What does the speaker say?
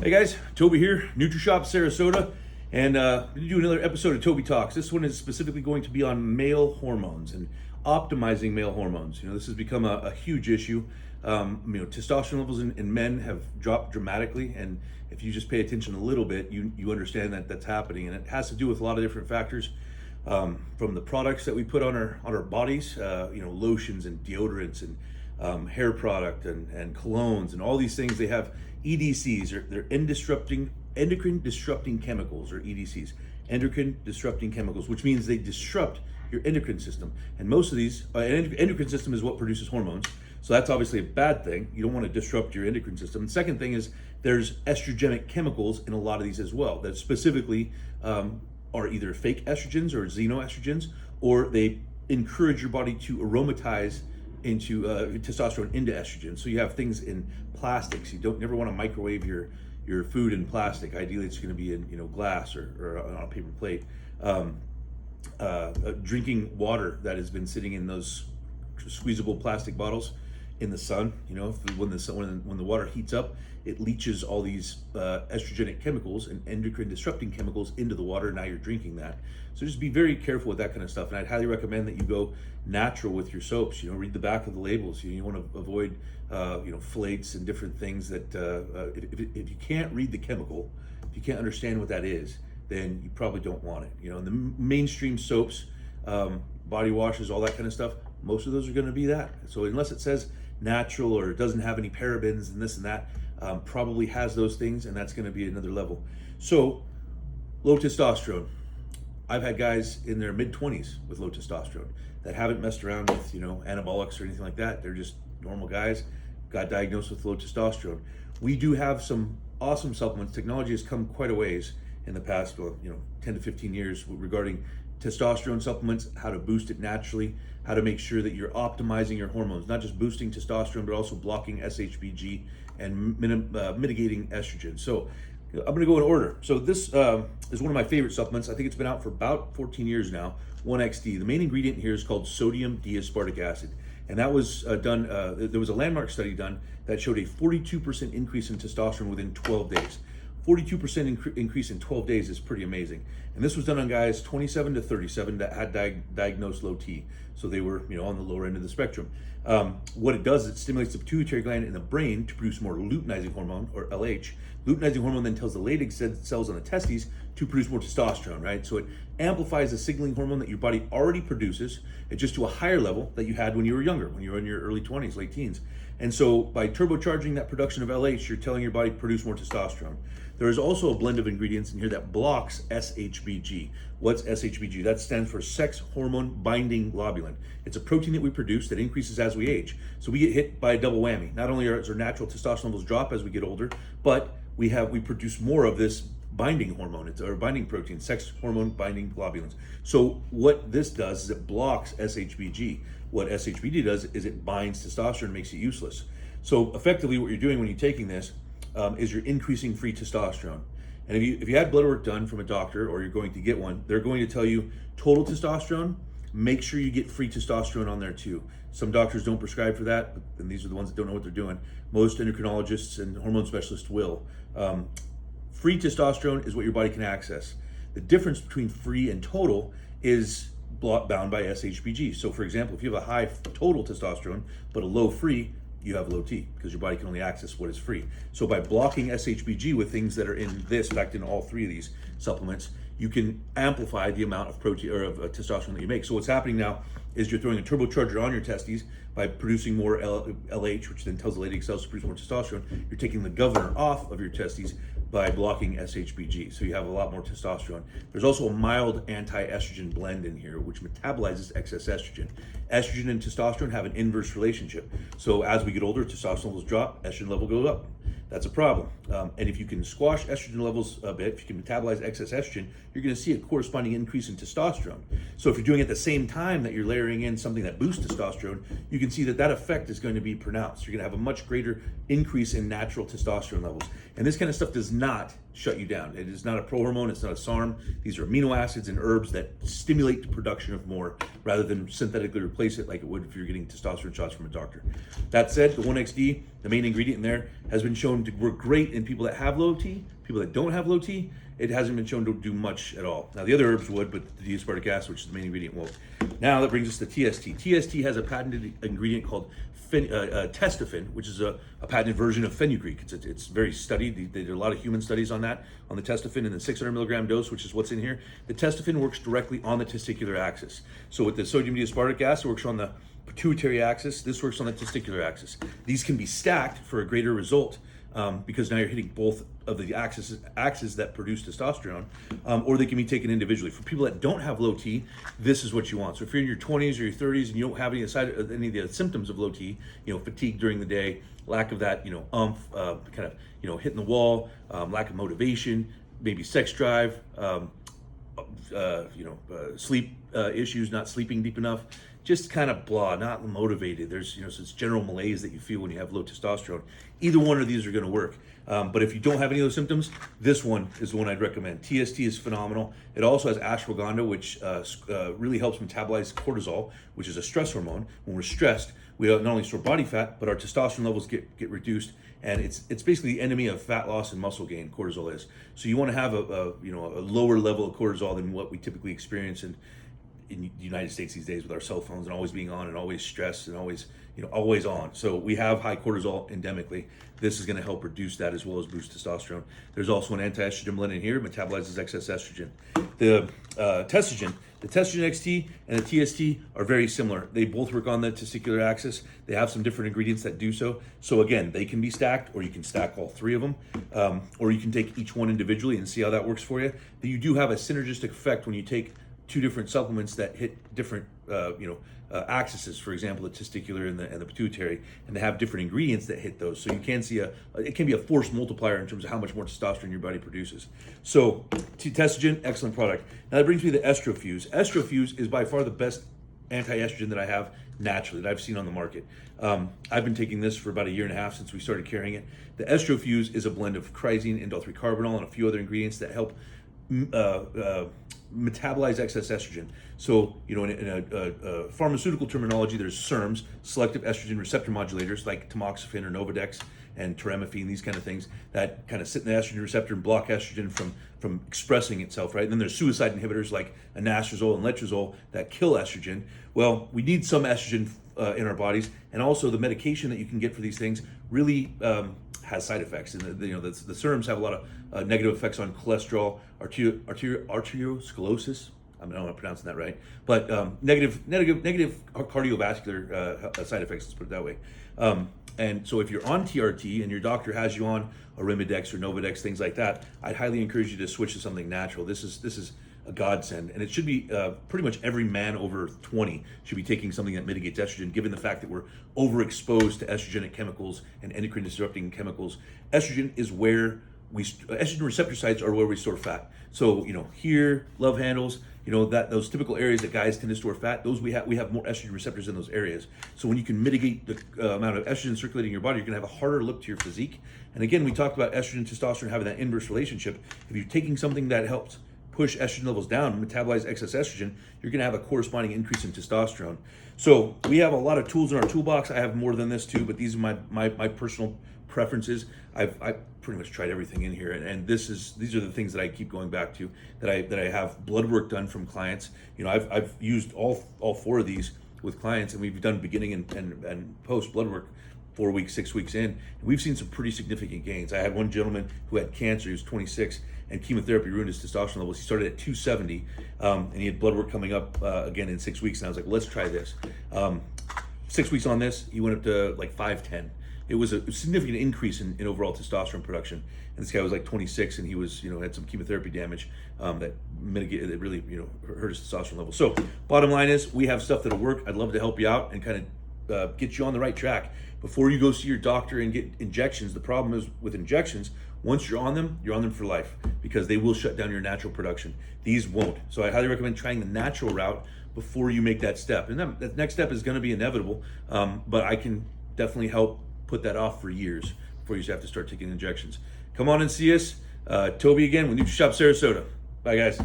Hey guys, Toby here, Nutrishop, Sarasota, and we're going to do another episode of Toby Talks. This one is specifically going to be on male hormones and optimizing male hormones. This has become a huge issue. Testosterone levels in men have dropped dramatically, and if you just pay attention a little bit, you understand that that's happening, and it has to do with a lot of different factors. From the products that we put on our bodies, lotions and deodorants and hair product and colognes and all these things. They have EDCs, or they're endocrine disrupting chemicals, or EDCs, endocrine disrupting chemicals, which means they disrupt your endocrine system. And most of these, endocrine system is what produces hormones. So that's obviously a bad thing. You don't want to disrupt your endocrine system. And second thing is there's estrogenic chemicals in a lot of these as well that specifically are either fake estrogens or xenoestrogens, or they encourage your body to aromatize into testosterone into estrogen. So you have things in plastics. You never want to microwave your food in plastic. Ideally, it's going to be in glass or on a paper plate. Drinking water that has been sitting in those squeezable plastic bottles in the sun. When the water heats up, it leaches all these estrogenic chemicals and endocrine disrupting chemicals into the water. Now you're drinking that. So just be very careful with that kind of stuff. And I'd highly recommend that you go natural with your soaps. Read the back of the labels. You want to avoid phthalates and different things that if you can't read the chemical, if you can't understand what that is, then you probably don't want it. In the mainstream soaps, body washes, all that kind of stuff, most of those are going to be that. So unless it says natural or it doesn't have any parabens and this and that, probably has those things, and that's going to be another level. So low testosterone. I've had guys in their mid-20s with low testosterone that haven't messed around with anabolics or anything like that. They're just normal guys, got diagnosed with low testosterone. We do have some awesome supplements. Technology has come quite a ways in the past 10 to 15 years regarding testosterone supplements, how to boost it naturally, how to make sure that you're optimizing your hormones, not just boosting testosterone, but also blocking SHBG and mitigating estrogen. So I'm going to go in order. So this is one of my favorite supplements. I think it's been out for about 14 years now, 1XD. The main ingredient here is called sodium D-aspartic acid. And that was done, there was a landmark study done that showed a 42% increase in testosterone within 12 days. 42% increase in 12 days is pretty amazing. And this was done on guys 27 to 37 that had diagnosed low T. So they were on the lower end of the spectrum. What it does is it stimulates the pituitary gland in the brain to produce more luteinizing hormone, or LH. Luteinizing hormone then tells the Leydig cells on the testes to produce more testosterone, right? So it amplifies the signaling hormone that your body already produces, just to a higher level that you had when you were younger, when you were in your early 20s, late teens. And so by turbocharging that production of LH, you're telling your body to produce more testosterone. There is also a blend of ingredients in here that blocks SHBG. What's SHBG? That stands for sex hormone binding globulin. It's a protein that we produce that increases as we age. So we get hit by a double whammy. Not only does our natural testosterone levels drop as we get older, but we produce more of this binding hormone. It's our binding protein, sex hormone binding globulins. So what this does is it blocks SHBG. What SHBG does is it binds testosterone and makes it useless. So effectively what you're doing when you're taking this is you're increasing free testosterone. And if you had blood work done from a doctor, or you're going to get one, they're going to tell you total testosterone, make sure you get free testosterone on there too. Some doctors don't prescribe for that, and these are the ones that don't know what they're doing. Most endocrinologists and hormone specialists will. Free testosterone is what your body can access. The difference between free and total is bound by SHBG. So for example, if you have a high total testosterone but a low free, you have low T, because your body can only access what is free. So by blocking SHBG with things that are in this, in fact in all three of these supplements, you can amplify the amount of protein or of testosterone that you make. So what's happening now is you're throwing a turbocharger on your testes by producing more LH, which then tells the Leydig cells to produce more testosterone. You're taking the governor off of your testes by blocking SHBG. So you have a lot more testosterone. There's also a mild anti-estrogen blend in here, which metabolizes excess estrogen. Estrogen and testosterone have an inverse relationship. So as we get older, testosterone levels drop, estrogen level goes up. That's a problem. And if you can squash estrogen levels a bit, if you can metabolize excess estrogen, you're going to see a corresponding increase in testosterone. So if you're doing it at the same time that you're layering in something that boosts testosterone, you can see that effect is going to be pronounced. You're going to have a much greater increase in natural testosterone levels. And this kind of stuff does not shut you down. It is not a prohormone, it's not a SARM. These are amino acids and herbs that stimulate the production of more rather than synthetically replace it like it would if you're getting testosterone shots from a doctor. That said, the 1XD, the main ingredient in there, has been shown to work great in people that have low T. People that don't have low T, it hasn't been shown to do much at all. Now the other herbs would, but the D-aspartic acid, which is the main ingredient, won't. Now that brings us to TST. TST has a patented ingredient called Testofen, which is a patented version of fenugreek. It's very studied. They did a lot of human studies on that, on the Testofen in the 600 milligram dose, which is what's in here. The Testofen works directly on the testicular axis. So with the sodium D-aspartic acid, it works on the pituitary axis. This works on the testicular axis. These can be stacked for a greater result. Because now you're hitting both of the axes that produce testosterone, or they can be taken individually. For people that don't have low T, this is what you want. So if you're in your 20s or your 30s and you don't have any of the symptoms of low T, fatigue during the day, lack of that, hitting the wall, lack of motivation, maybe sex drive, sleep issues, not sleeping deep enough, just kind of blah, not motivated. There's, so it's general malaise that you feel when you have low testosterone. Either one of these are going to work. But if you don't have any of those symptoms, this one is the one I'd recommend. TST is phenomenal. It also has ashwagandha, which really helps metabolize cortisol, which is a stress hormone. When we're stressed, we not only store body fat, but our testosterone levels get reduced. And it's basically the enemy of fat loss and muscle gain, cortisol is. So you want to have a lower level of cortisol than what we typically experience in the United States these days with our cell phones and always being on and always stressed and always on. So we have high cortisol endemically. This is going to help reduce that as well as boost testosterone. There's also an anti-estrogen blend in here, metabolizes excess estrogen. The Testogen XT and the TST are very similar. They both work on the testicular axis. They have some different ingredients that do so. So again, they can be stacked, or you can stack all three of them, or you can take each one individually and see how that works for you. But you do have a synergistic effect when you take two different supplements that hit different axes, for example, the testicular and the pituitary, and they have different ingredients that hit those. So you can see it can be a force multiplier in terms of how much more testosterone your body produces. So Testogen, excellent product. Now that brings me to Estrofus. Estrofus is by far the best anti-estrogen that I have naturally, that I've seen on the market. I've been taking this for about a year and a half since we started carrying it. The Estrofus is a blend of chryzine, indole 3-carbinol, and a few other ingredients that help metabolize excess estrogen. So, in a pharmaceutical terminology, there's SERMs, selective estrogen receptor modulators, like tamoxifen or Novadex and teramorphine, these kind of things that kind of sit in the estrogen receptor and block estrogen from expressing itself, right? And then there's suicide inhibitors like anastrozole and letrozole that kill estrogen. Well, we need some estrogen in our bodies, and also the medication that you can get for these things really has side effects, and the SERMs have a lot of negative effects on cholesterol, arteriosclerosis. I don't know if I'm pronouncing that right, but negative cardiovascular side effects. Let's put it that way. And so if you're on TRT and your doctor has you on Arimidex or Novadex, things like that, I'd highly encourage you to switch to something natural. This is a godsend, and it should be pretty much every man over 20 should be taking something that mitigates estrogen, given the fact that we're overexposed to estrogenic chemicals and endocrine disrupting chemicals. Estrogen receptor sites are where we store fat. So here, love handles, those typical areas that guys tend to store fat, those we have more estrogen receptors in those areas. So when you can mitigate the amount of estrogen circulating in your body, you're gonna have a harder look to your physique. And again, we talked about estrogen and testosterone having that inverse relationship. If you're taking something that helps push estrogen levels down, metabolize excess estrogen, you're gonna have a corresponding increase in testosterone. So we have a lot of tools in our toolbox. I have more than this too, but these are my personal preferences. I've pretty much tried everything in here, and these are the things that I keep going back to, that I have blood work done from clients. I've used all four of these with clients, and we've done beginning and post blood work 4 weeks, 6 weeks in, and we've seen some pretty significant gains. I had one gentleman who had cancer. He was 26, and chemotherapy ruined his testosterone levels. He started at 270, and he had blood work coming up again in 6 weeks, and I was like, let's try this. 6 weeks on this, he went up to like 510. It was a significant increase in overall testosterone production. And this guy was like 26, and he was, had some chemotherapy damage that really hurt his testosterone level. So bottom line is, we have stuff that'll work. I'd love to help you out and kind of get you on the right track. Before you go see your doctor and get injections, the problem is with injections, once you're on them for life, because they will shut down your natural production. These won't. So I highly recommend trying the natural route before you make that step. And that next step is going to be inevitable, but I can definitely help put that off for years before you have to start taking injections. Come on and see us. Toby again with Nutrishop Sarasota. Bye, guys.